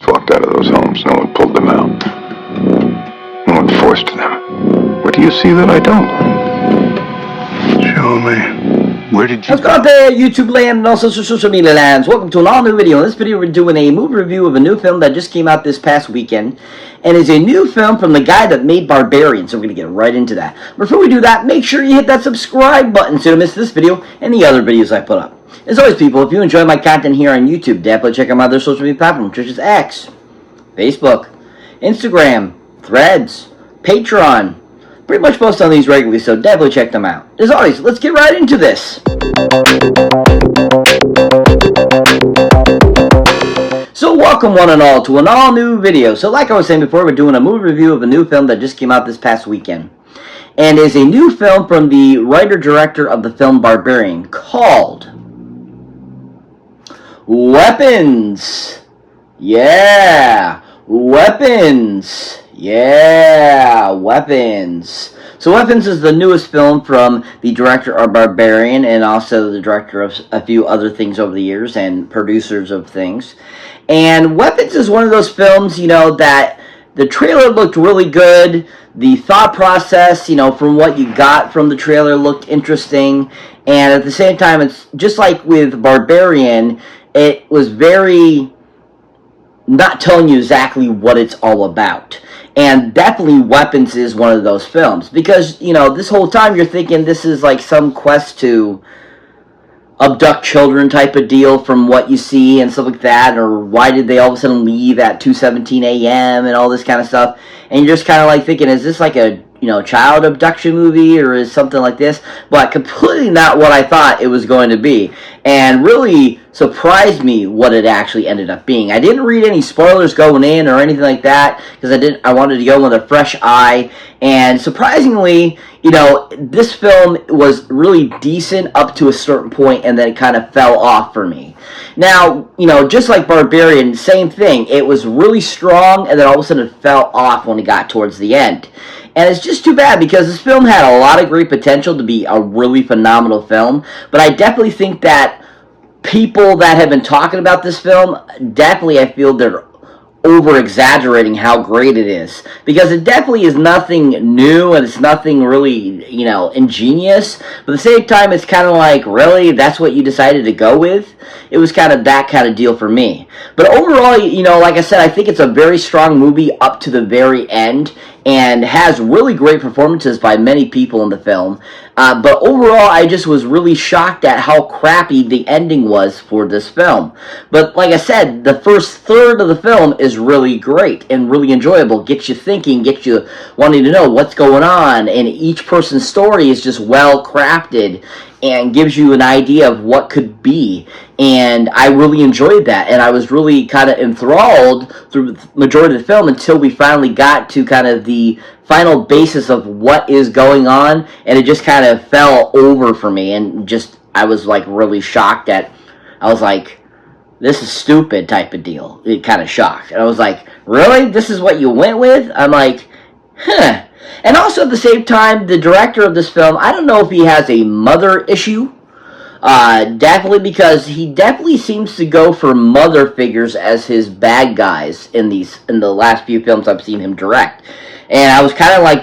walked out of those homes. No one pulled them out. No one forced them. What do you see that I don't? Show me. Where did you What's going on there, YouTube land and also social media lands? Welcome to an all new video. In this video, we're doing a movie review of a new film that just came out this past weekend. And is a new film from the guy that made Barbarian. So we're going to get right into that. Before we do that, make sure you hit that subscribe button so you don't miss this video and the other videos I put up. As always, people, if you enjoy my content here on YouTube, definitely check out my other social media platforms, such as X, Facebook, Instagram, Threads, Patreon. Pretty much post on these regularly, so definitely check them out. As always, let's get right into this. So welcome one and all to an all new video. So like I was saying before, we're doing a movie review of a new film that just came out this past weekend. And is a new film from the writer-director of the film Barbarian called Weapons. Yeah, Weapons. Yeah, Weapons. So Weapons is the newest film from the director of Barbarian and also the director of a few other things over the years and producers of things. And Weapons is one of those films, you know, that the trailer looked really good. The thought process, you know, from what you got from the trailer looked interesting. And at the same time, it's just like with Barbarian, it was very not telling you exactly what it's all about. And definitely Weapons is one of those films. Because, you know, this whole time you're thinking this is like some quest to abduct children type of deal from what you see and stuff like that. Or why did they all of a sudden leave at 2:17 a.m. and all this kind of stuff. And you're just kind of like thinking, is this like a, you know, child abduction movie or is something like this? But completely not what I thought it was going to be. And really surprised me what it actually ended up being. I didn't read any spoilers going in or anything like that because I wanted to go with a fresh eye. And surprisingly, you know, this film was really decent up to a certain point and then it kind of fell off for me. Now, you know, just like Barbarian, same thing. It was really strong and then all of a sudden it fell off when it got towards the end. And it's just too bad because this film had a lot of great potential to be a really phenomenal film. But I definitely think that people that have been talking about this film, definitely I feel they're over-exaggerating how great it is. Because it definitely is nothing new and it's nothing really, you know, ingenious. But at the same time, it's kind of like, really? That's what you decided to go with? It was kind of that kind of deal for me. But overall, you know, like I said, I think it's a very strong movie up to the very end. And has really great performances by many people in the film. But overall, I just was really shocked at how crappy the ending was for this film. But like I said, the first third of the film is really great and really enjoyable. Gets you thinking, gets you wanting to know what's going on. And each person's story is just well crafted and gives you an idea of what could be. And I really enjoyed that. And I was really kind of enthralled through the majority of the film until we finally got to kind of the final basis of what is going on. And it just kind of fell over for me. And just, I was like really shocked at, I was like, this is stupid type of deal. It kind of shocked. And I was like, really? This is what you went with? I'm like, huh. And also at the same time, the director of this film, I don't know if he has a mother issue. Definitely because he definitely seems to go for mother figures as his bad guys in the last few films I've seen him direct. And I was kind of like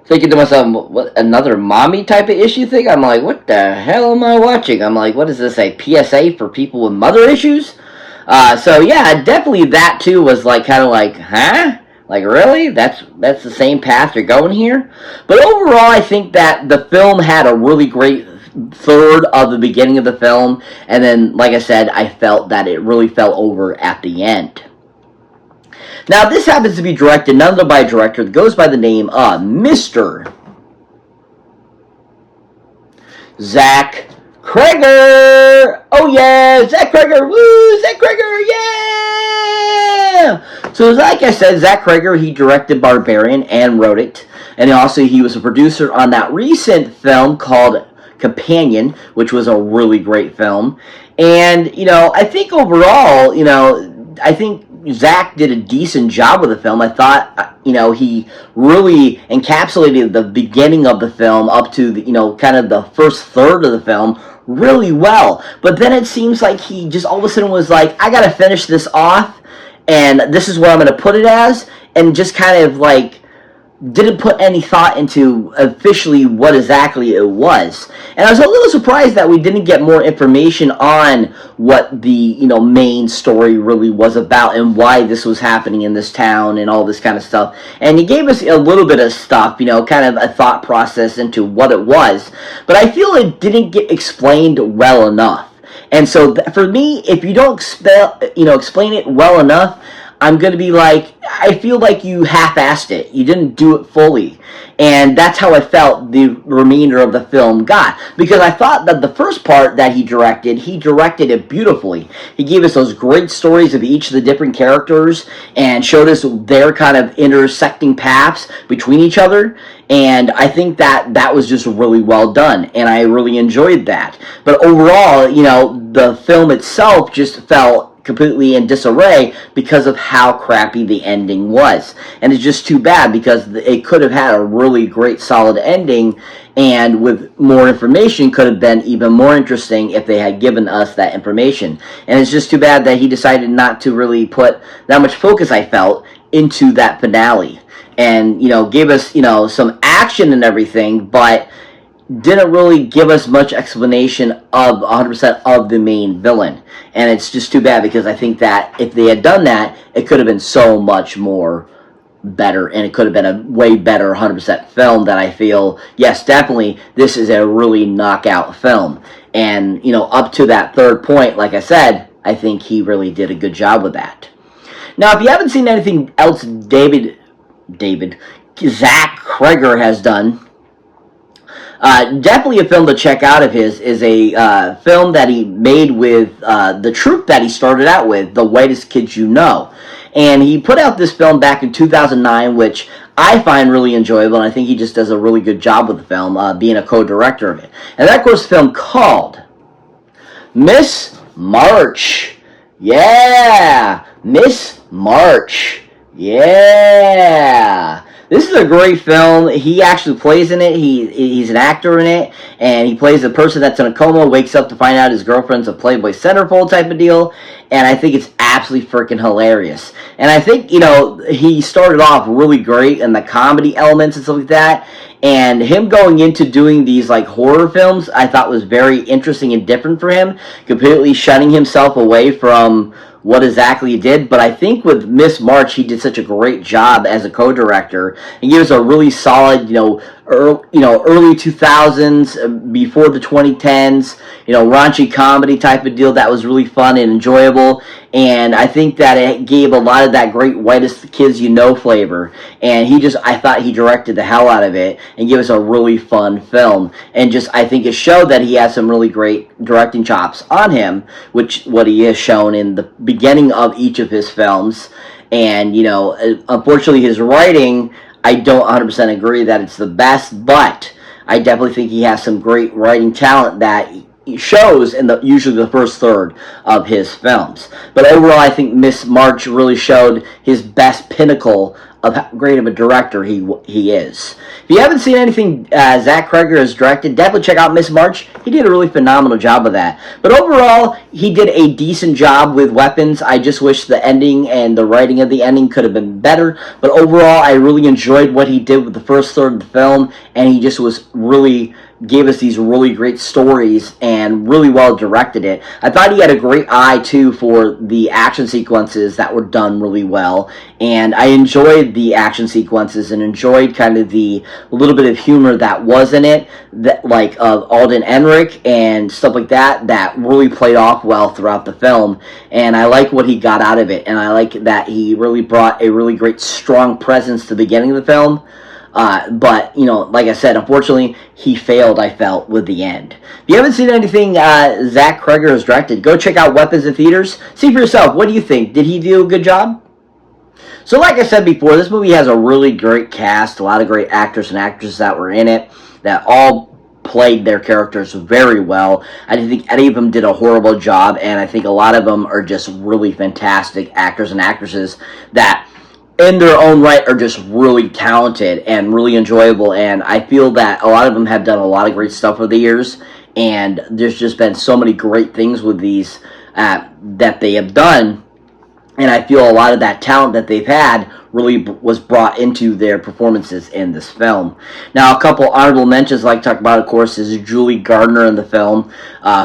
thinking to myself, what, another mommy type of issue thing? I'm like, what the hell am I watching? I'm like, what is this, a PSA for people with mother issues? So yeah, definitely that too was like kind of like, huh? Like, really? That's the same path you're going here? But overall, I think that the film had a really great third of the beginning of the film. And then, like I said, I felt that it really fell over at the end. Now, this happens to be directed none other by a director that goes by the name of Mr. Zach Cregger! Oh yeah, Zach Cregger! Woo! Zach Cregger! Yeah! So like I said, Zach Cregger, he directed Barbarian and wrote it. And also he was a producer on that recent film called Companion, which was a really great film. And, you know, I think overall, you know, I think Zach did a decent job with the film. I thought, you know, he really encapsulated the beginning of the film up to, the, you know, kind of the first third of the film really well. But then it seems like he just all of a sudden was like, I gotta finish this off. and this is what I'm going to put it as, and just kind of like didn't put any thought into officially what exactly it was. And I was a little surprised that we didn't get more information on what the, main story really was about and why this was happening in this town and all this kind of stuff. And he gave us a little bit of stuff, kind of a thought process into what it was. But I feel it didn't get explained well enough. And so for me, if you don't explain it well enough, I'm going to be like, I feel like you half-assed it. You didn't do it fully. And that's how I felt the remainder of the film got. Because I thought that the first part that he directed it beautifully. He gave us those great stories of each of the different characters and showed us their kind of intersecting paths between each other. And I think that was just really well done. And I really enjoyed that. But overall, the film itself just felt completely in disarray because of how crappy the ending was. And it's just too bad because it could have had a really great solid ending, and with more information could have been even more interesting if they had given us that information. And it's just too bad that he decided not to really put that much focus, I felt, into that finale. And, gave us, some action and everything, but didn't really give us much explanation of 100% of the main villain. And it's just too bad because I think that if they had done that, it could have been so much more better, and it could have been a way better 100% film that I feel, yes, definitely, this is a really knockout film. And, up to that third point, like I said, I think he really did a good job with that. Now, if you haven't seen anything else Zach Cregger has done, definitely a film to check out of his is a film that he made with the troupe that he started out with, The Whitest Kids You Know. And he put out this film back in 2009, which I find really enjoyable, and I think he just does a really good job with the film, being a co-director of it. And that, of course, a film called Miss March. Yeah! Miss March. Yeah! This is a great film. He actually plays in it. He's an actor in it, and he plays a person that's in a coma, wakes up to find out his girlfriend's a Playboy centerfold type of deal, and I think it's absolutely freaking hilarious. And I think, he started off really great in the comedy elements and stuff like that, and him going into doing these, horror films, I thought was very interesting and different for him, completely shutting himself away from what exactly he did. But I think with Miss March, he did such a great job as a co-director. He gives a really solid, early 2000s, before the 2010s, raunchy comedy type of deal that was really fun and enjoyable. And I think that it gave a lot of that great Whitest Kids You Know flavor. And I thought he directed the hell out of it and gave us a really fun film. And I think it showed that he has some really great directing chops on him, which what he has shown in the beginning of each of his films. And, unfortunately his writing, I don't 100% agree that it's the best, but I definitely think he has some great writing talent that shows in usually the first third of his films. But overall, I think Miss March really showed his best pinnacle of how great of a director he is. If you haven't seen anything Zach Cregger has directed, definitely check out Miss March. He did a really phenomenal job of that. But overall, he did a decent job with Weapons. I just wish the ending and the writing of the ending could have been better. But overall, I really enjoyed what he did with the first third of the film, and he just gave us these really great stories and really well directed it. I thought he had a great eye too for the action sequences that were done really well, and I enjoyed the action sequences and enjoyed kind of the little bit of humor that was in it, that of Alden Ehrenreich and stuff like that really played off well throughout the film. And I like what he got out of it, and I like that he really brought a really great strong presence to the beginning of the film. But, like I said, unfortunately, he failed, I felt, with the end. If you haven't seen anything Zach Cregger has directed, go check out Weapons in theaters. See for yourself. What do you think? Did he do a good job? So like I said before, this movie has a really great cast, a lot of great actors and actresses that were in it, that all played their characters very well. I didn't think any of them did a horrible job, and I think a lot of them are just really fantastic actors and actresses that in their own right are just really talented and really enjoyable. And I feel that a lot of them have done a lot of great stuff over the years, and there's just been so many great things with these that they have done And I feel a lot of that talent that they've had really was brought into their performances in this film. Now, a couple honorable mentions I'd like to talk about, of course, is Julie Gardner in the film,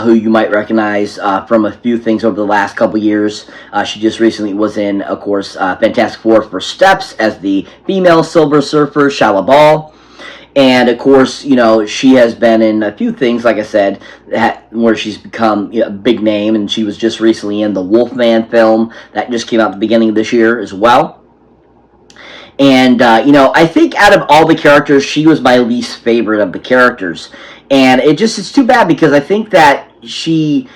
who you might recognize from a few things over the last couple years. She just recently was in, of course, Fantastic Four First Steps as the female Silver Surfer, Shala Ball. And of course, you know, she has been in a few things, like I said, where she's become a big name, and she was just recently in the Wolfman film that just came out at the beginning of this year as well. And, you know, I think out of all the characters, she was my least favorite of the characters. And it's too bad because I think that she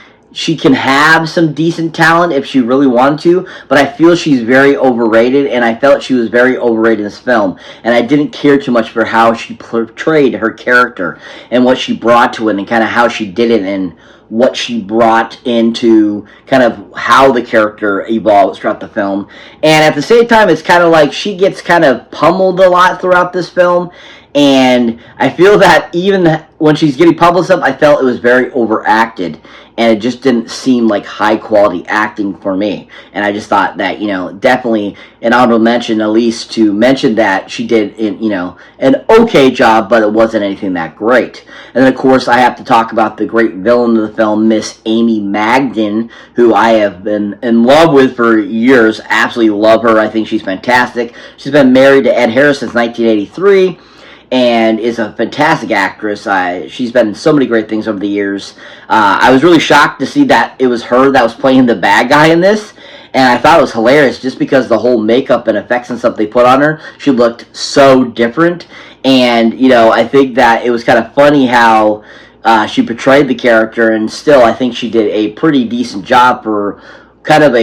can have some decent talent if she really wanted to, but I feel she's very overrated, and I felt she was very overrated in this film, and I didn't care too much for how she portrayed her character and what she brought to it and kind of how she did it and what she brought into kind of how the character evolves throughout the film. And at the same time, it's kind of like she gets kind of pummeled a lot throughout this film, and I feel that even when she's getting published up, I felt it was very overacted, and it just didn't seem like high quality acting for me. And I just thought that, you know, definitely an honorable mention, at least to mention that she did, you know, an okay job, but it wasn't anything that great. And then, of course, I have to talk about the great villain of the film, Miss Amy Magden, who I have been in love with for years. Absolutely love her. I think she's fantastic. She's been married to Ed Harris since 1983. And is a fantastic actress. She's been in so many great things over the years. I was really shocked to see that it was her that was playing the bad guy in this, and I thought it was hilarious just because the whole makeup and effects and stuff they put on her, she looked so different. And, you know, I think that it was kind of funny how she portrayed the character, and still I think she did a pretty decent job for kind of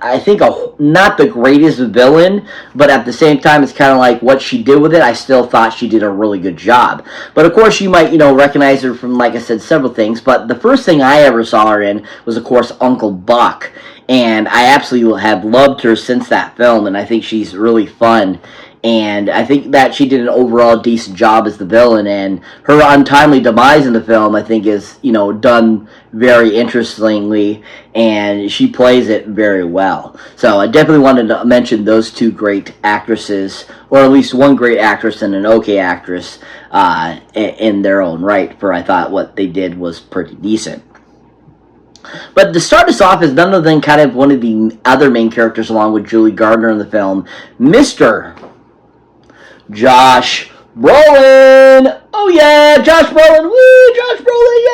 I think not the greatest villain, but at the same time, it's kind of like what she did with it. I still thought she did a really good job. But of course, you might, you know, recognize her from, like I said, several things. But the first thing I ever saw her in was, of course, Uncle Buck. And I absolutely have loved her since that film, and I think she's really fun. And I think that she did an overall decent job as the villain, and her untimely demise in the film, I think, is, you know, done very interestingly, and she plays it very well. So I definitely wanted to mention those two great actresses, or at least one great actress and an okay actress in their own right, for I thought what they did was pretty decent. But to start us off is none other than kind of one of the other main characters along with Julie Gardner in the film, Mr. Josh Brolin. Oh yeah, Josh Brolin. Woo, Josh Brolin,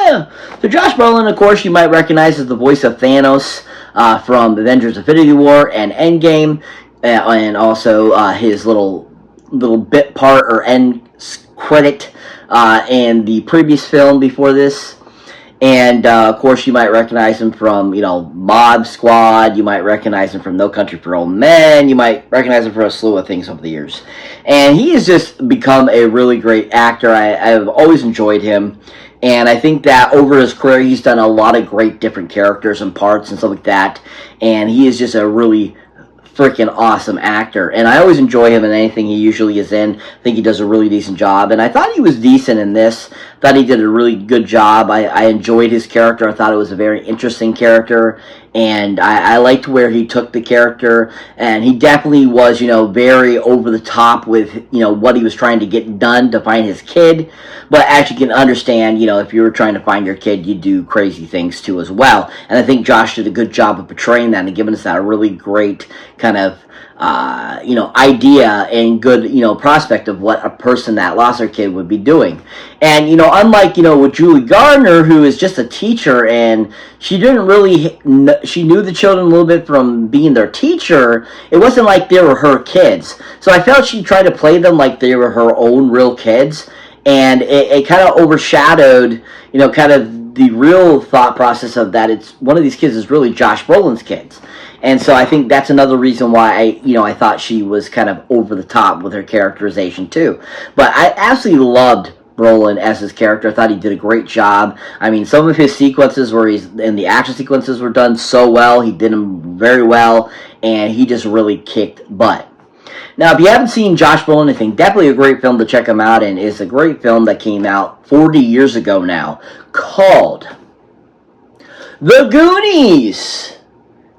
yeah. So Josh Brolin, of course, you might recognize as the voice of Thanos from Avengers: Infinity War and Endgame, and also his little bit part or end credit in the previous film before this. And, of course, you might recognize him from, you know, Mob Squad. You might recognize him from No Country for Old Men. You might recognize him for a slew of things over the years. And he has just become a really great actor. I've always enjoyed him. And I think that over his career, he's done a lot of great different characters and parts and stuff like that. And he is just a really freaking awesome actor, and I always enjoy him in anything he usually is in. I think he does a really decent job, and I thought he was decent in this. Thought he did a really good job. I enjoyed his character. I thought it was a very interesting character, and I liked where he took the character, and he definitely was, you know, very over the top with, you know, what he was trying to get done to find his kid. But as you can understand, you know, if you were trying to find your kid, you do crazy things too as well. And I think Josh did a good job of portraying that and giving us that really great kind of you know, idea and good, you know, prospect of what a person that lost their kid would be doing. And, you know, unlike, you know, with Julie Gardner, who is just a teacher, and she didn't really, she knew the children a little bit from being their teacher, it wasn't like they were her kids. So I felt she tried to play them like they were her own real kids, and it kind of overshadowed, you know, kind of the real thought process of that it's one of these kids is really Josh Brolin's kids. And so I think that's another reason why I thought she was kind of over the top with her characterization too. But I absolutely loved Brolin as his character. I thought he did a great job. I mean, some of his sequences where he's in the action sequences were done so well. He did them very well, and he just really kicked butt. Now, if you haven't seen Josh Brolin, I think definitely a great film to check him out, and it's a great film that came out 40 years ago now, called The Goonies.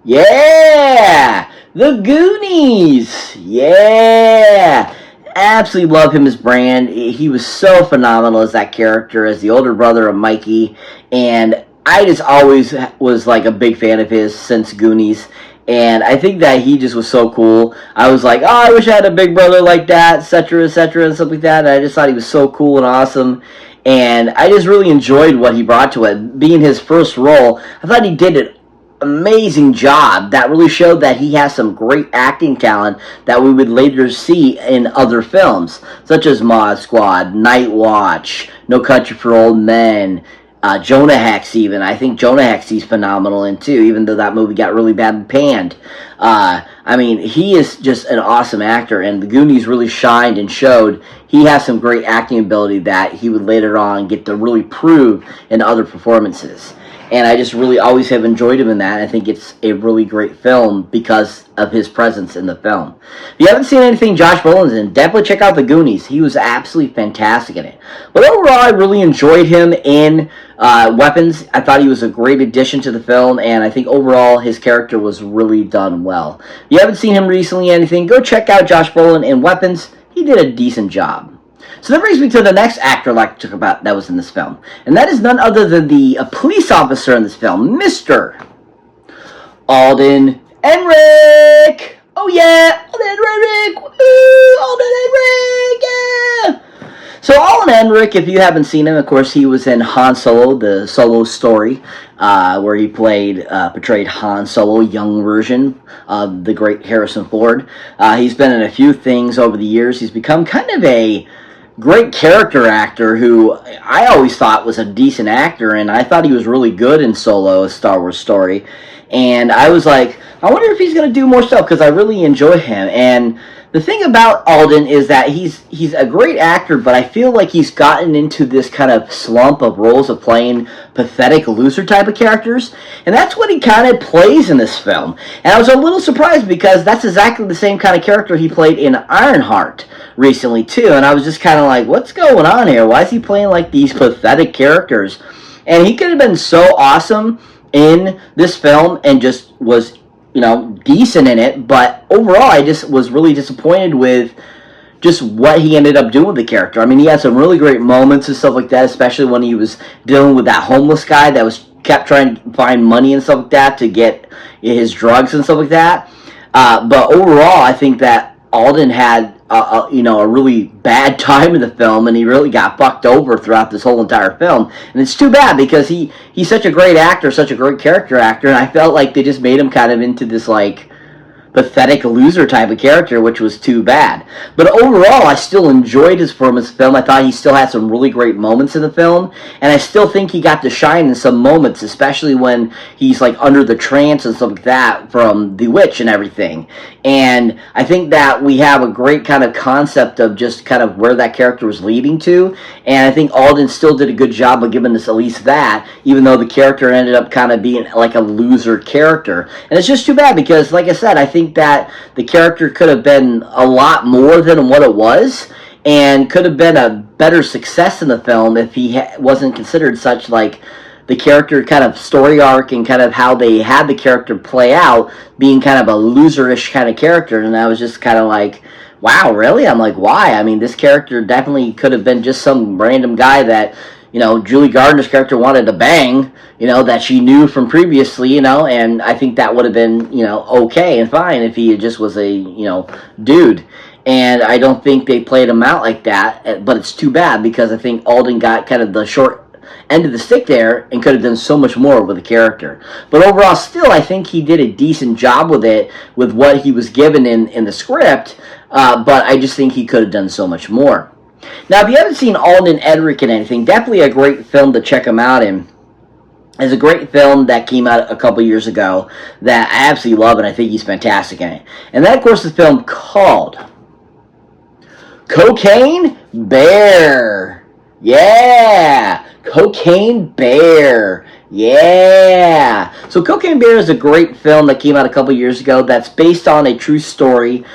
Yeah! The Goonies! Yeah! Absolutely love him as Brand. He was so phenomenal as that character, as the older brother of Mikey. And I just always was like a big fan of his since Goonies. And I think that he just was so cool. I was like, oh, I wish I had a big brother like that, etc., etc., and stuff like that. And I just thought he was so cool and awesome. And I just really enjoyed what he brought to it. Being his first role, I thought he did an amazing job. That really showed that he has some great acting talent that we would later see in other films, such as Mod Squad, Night Watch, No Country for Old Men, Jonah Hex even. I think Jonah Hex he's phenomenal in too, even though that movie got really bad and panned. I mean, he is just an awesome actor, and the Goonies really shined and showed he has some great acting ability that he would later on get to really prove in other performances. And I just really always have enjoyed him in that. I think it's a really great film because of his presence in the film. If you haven't seen anything Josh Brolin's in, definitely check out The Goonies. He was absolutely fantastic in it. But overall, I really enjoyed him in Weapons. I thought he was a great addition to the film, and I think overall his character was really done well. If you haven't seen him recently anything, go check out Josh Brolin in Weapons. He did a decent job. So that brings me to the next actor I'd like to talk about that was in this film. And that is none other than the police officer in this film, Mr. Alden Ehrenreich. Oh yeah, Alden Ehrenreich. Woo, Alden Ehrenreich, yeah. So Alden Ehrenreich, if you haven't seen him, of course, he was in Han Solo, the Solo story, where he portrayed Han Solo, young version of the great Harrison Ford. He's been in a few things over the years. He's become kind of a great character actor who I always thought was a decent actor, and I thought he was really good in Solo, a Star Wars story. And I was like, I wonder if he's going to do more stuff because I really enjoy him. And the thing about Alden is that he's a great actor, but I feel like he's gotten into this kind of slump of roles of playing pathetic loser type of characters, and that's what he kind of plays in this film. And I was a little surprised because that's exactly the same kind of character he played in Ironheart recently too, and I was just kind of like, what's going on here? Why is he playing like these pathetic characters? And he could have been so awesome in this film and just was, you know, decent in it, but overall I just was really disappointed with just what he ended up doing with the character. I mean, he had some really great moments and stuff like that, especially when he was dealing with that homeless guy that was kept trying to find money and stuff like that to get his drugs and stuff like that. But overall, I think that Alden had a really bad time in the film, and he really got fucked over throughout this whole entire film. And it's too bad because he's such a great actor, such a great character actor, and I felt like they just made him kind of into this like pathetic loser type of character, which was too bad. But overall, I still enjoyed his performance in the film. I thought he still had some really great moments in the film, and I still think he got to shine in some moments, especially when he's like under the trance and stuff like that from The Witch and everything. And I think that we have a great kind of concept of just kind of where that character was leading to, and I think Alden still did a good job of giving us at least that, even though the character ended up kind of being like a loser character. And it's just too bad because, like I said, I think that the character could have been a lot more than what it was, and could have been a better success in the film if he wasn't considered such like the character kind of story arc and kind of how they had the character play out being kind of a loserish kind of character. And I was just kind of like, wow, really? I'm like, why? I mean, this character definitely could have been just some random guy that, you know, Julie Gardner's character wanted to bang, you know, that she knew from previously, you know, and I think that would have been, you know, okay and fine if he just was a, you know, dude. And I don't think they played him out like that, but it's too bad because I think Alden got kind of the short end of the stick there and could have done so much more with the character. But overall, still, I think he did a decent job with it, with what he was given in the script, but I just think he could have done so much more. Now, if you haven't seen Alden Ehrenreich in anything, definitely a great film to check him out in. It's a great film that came out a couple years ago that I absolutely love, and I think he's fantastic in it. And that, of course, is a film called Cocaine Bear. Yeah! Cocaine Bear. Yeah! So Cocaine Bear is a great film that came out a couple years ago that's based on a true story,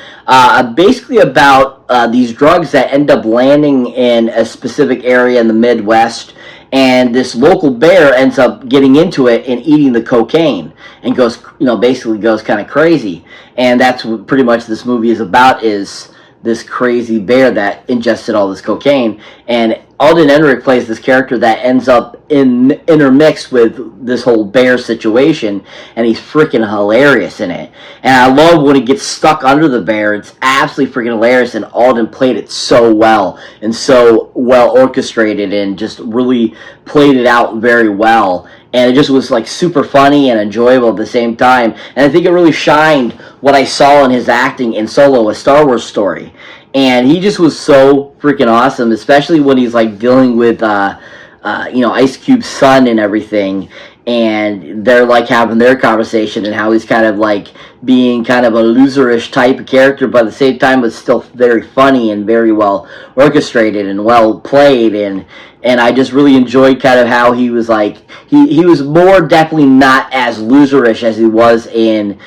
basically about these drugs that end up landing in a specific area in the Midwest, and this local bear ends up getting into it and eating the cocaine, and goes, basically goes kind of crazy. And that's what pretty much this movie is about, is this crazy bear that ingested all this cocaine. And Alden Ehrenreich plays this character that ends up intermixed with this whole bear situation, and he's freaking hilarious in it. And I love when he gets stuck under the bear. It's absolutely freaking hilarious, and Alden played it so well, and so well orchestrated, and just really played it out very well. And it just was like super funny and enjoyable at the same time. And I think it really shined what I saw in his acting in Solo, A Star Wars Story. And he just was so freaking awesome, especially when he's like dealing with, Ice Cube's son and everything. And they're like having their conversation, and how he's kind of like being kind of a loserish type of character, but at the same time was still very funny and very well orchestrated and well played. And I just really enjoyed kind of how he was like, he was more definitely not as loserish as he was in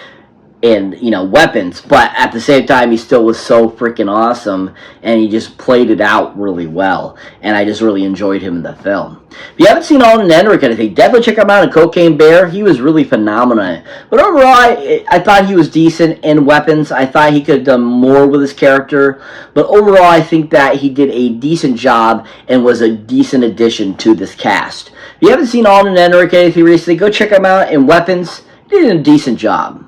Weapons, but at the same time he still was so freaking awesome, and he just played it out really well, and I just really enjoyed him in the film. If you haven't seen Alden Ehrenreich, I think definitely check him out in Cocaine Bear. He was really phenomenal. But overall, I thought he was decent in Weapons. I thought he could have done more with his character, but overall I think that he did a decent job and was a decent addition to this cast. If you haven't seen Alden Ehrenreich anything recently, go check him out in Weapons. He did a decent job.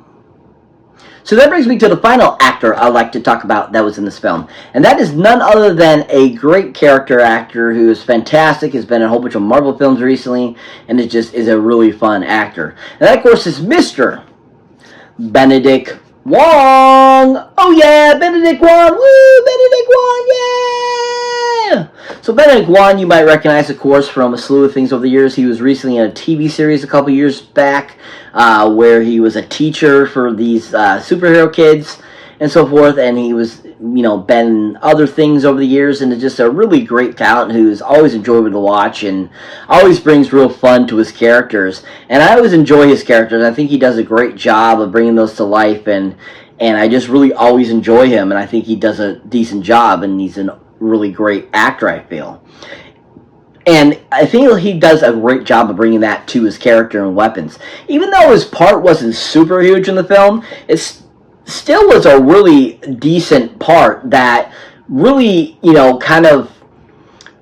So that brings me to the final actor I'd like to talk about that was in this film. And that is none other than a great character actor who is fantastic, has been in a whole bunch of Marvel films recently, and it just is a really fun actor. And that, of course, is Mr. Benedict Wong. Oh yeah, Benedict Wong. Woo, Benedict Wong, yeah! So Benedict Wong you might recognize, of course, from a slew of things over the years. He was recently in a TV series a couple years back, where he was a teacher for these superhero kids and so forth, and he was, been in other things over the years, and is just a really great talent who's always enjoyable to watch and always brings real fun to his characters. And I always enjoy his characters. I think he does a great job of bringing those to life, and I just really always enjoy him, and I think he does a decent job, and he's a really great actor, I feel. And I think he does a great job of bringing that to his character in Weapons. Even though his part wasn't super huge in the film, it still was a really decent part that really, kind of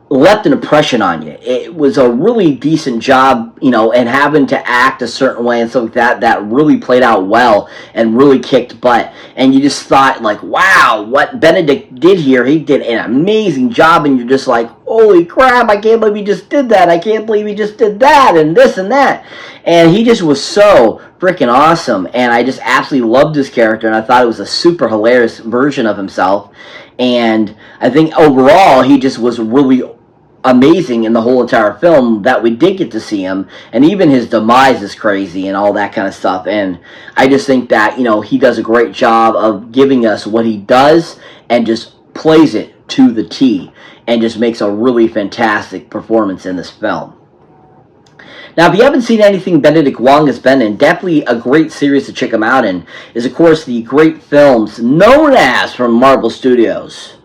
left an impression on you. It was a really decent job, and having to act a certain way and stuff like that really played out well and really kicked butt. And you just thought, like, wow, what Benedict did here, he did an amazing job, and you're just like, holy crap, I can't believe he just did that. I can't believe he just did that and this and that. And he just was so freaking awesome, and I just absolutely loved his character, and I thought it was a super hilarious version of himself. And I think overall he just was really amazing in the whole entire film that we did get to see him, and even his demise is crazy and all that kind of stuff. And I just think that, he does a great job of giving us what he does and just plays it to the T, and just makes a really fantastic performance in this film. Now, if you haven't seen anything Benedict Wong has been in, definitely a great series to check him out in is, of course, the great films known as, from Marvel Studios,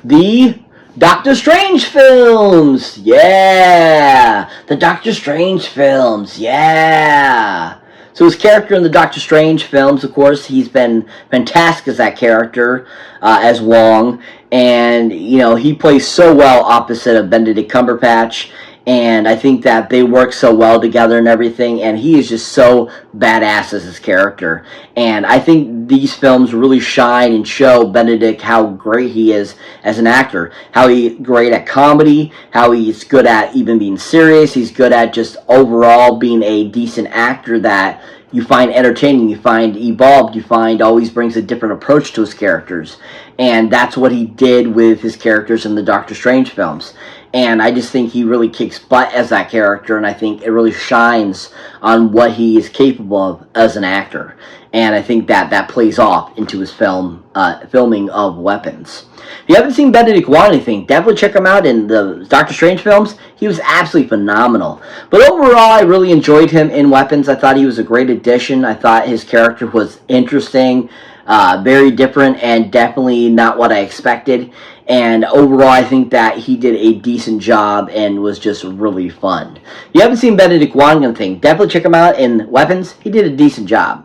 the Doctor Strange films. Yeah! The Doctor Strange films. Yeah! So his character in the Doctor Strange films, of course, he's been fantastic as that character, as Wong. And, he plays so well opposite of Benedict Cumberbatch. And I think that they work so well together and everything, and he is just so badass as his character. And I think these films really shine and show Benedict how great he is as an actor, how he's great at comedy, how he's good at even being serious, he's good at just overall being a decent actor that you find entertaining, you find evolved, you find always brings a different approach to his characters. And that's what he did with his characters in the Doctor Strange films. And I just think he really kicks butt as that character, and I think it really shines on what he is capable of as an actor. And I think that plays off into his filming of Weapons. If you haven't seen Benedict Wong anything, definitely check him out in the Doctor Strange films. He was absolutely phenomenal. But overall, I really enjoyed him in Weapons. I thought he was a great addition. I thought his character was interesting, very different, and definitely not what I expected. And overall, I think that he did a decent job and was just really fun. If you haven't seen Benedict Wong and thing, definitely check him out in Weapons. He did a decent job.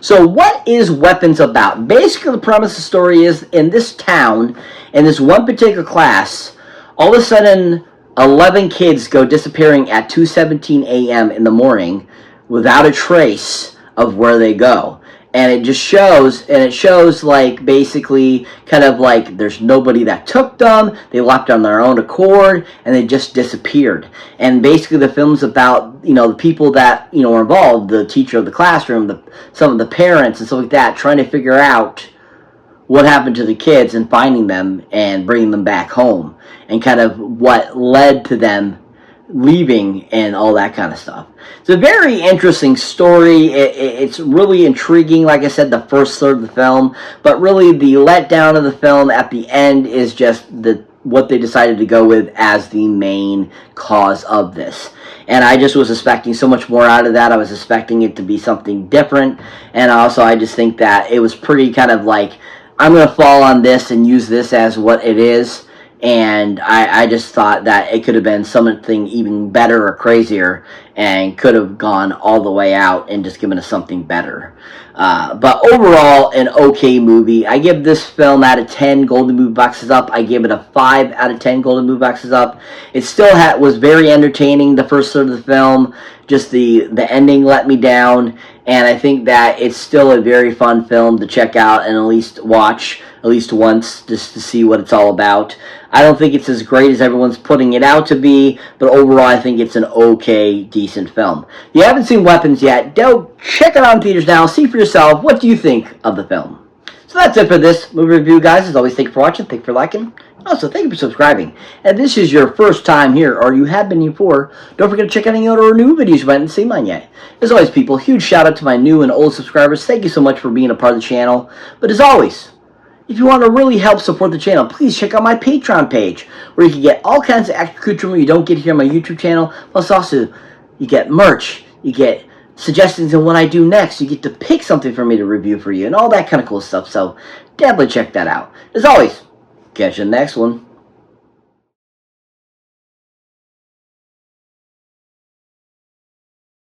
So what is Weapons about? Basically, the premise of the story is in this town, in this one particular class, all of a sudden 11 kids go disappearing at 2:17 a.m. in the morning without a trace of where they go. And it just shows like basically kind of like there's nobody that took them, they left on their own accord, and they just disappeared. And basically the film's about, the people that, were involved, the teacher of the classroom, some of the parents and stuff like that, trying to figure out what happened to the kids and finding them and bringing them back home, and kind of what led to them leaving and all that kind of stuff. It's a very interesting story. It's really intriguing, like I said, the first third of the film, but really the letdown of the film at the end is just what they decided to go with as the main cause of this. And I just was expecting so much more out of that. I was expecting it to be something different, and also I just think that it was pretty kind of like, I'm going to fall on this and use this as what it is. And I just thought that it could have been something even better or crazier and could have gone all the way out and just given us something better. But overall, an okay movie. I give this film out of 10 Golden Movie Boxes Up. I give it a 5 out of 10 Golden Movie Boxes Up. It still was very entertaining, the first third of the film. Just the ending let me down. And I think that it's still a very fun film to check out and at least watch at least once just to see what it's all about. I don't think it's as great as everyone's putting it out to be, but overall I think it's an okay, decent film. If you haven't seen Weapons yet, go check it out in theaters now. See for yourself. What do you think of the film? So that's it for this movie review, guys. As always, thank you for watching. Thank you for liking. Also, thank you for subscribing. And if this is your first time here, or you have been here before, don't forget to check out any other new videos you haven't seen mine yet. As always, people, huge shout out to my new and old subscribers. Thank you so much for being a part of the channel. But as always, if you want to really help support the channel, please check out my Patreon page, where you can get all kinds of extra accoutrement you don't get here on my YouTube channel. Plus, also, you get merch, you get suggestions on what I do next, you get to pick something for me to review for you, and all that kind of cool stuff. So, definitely check that out. As always, catch you in the next one.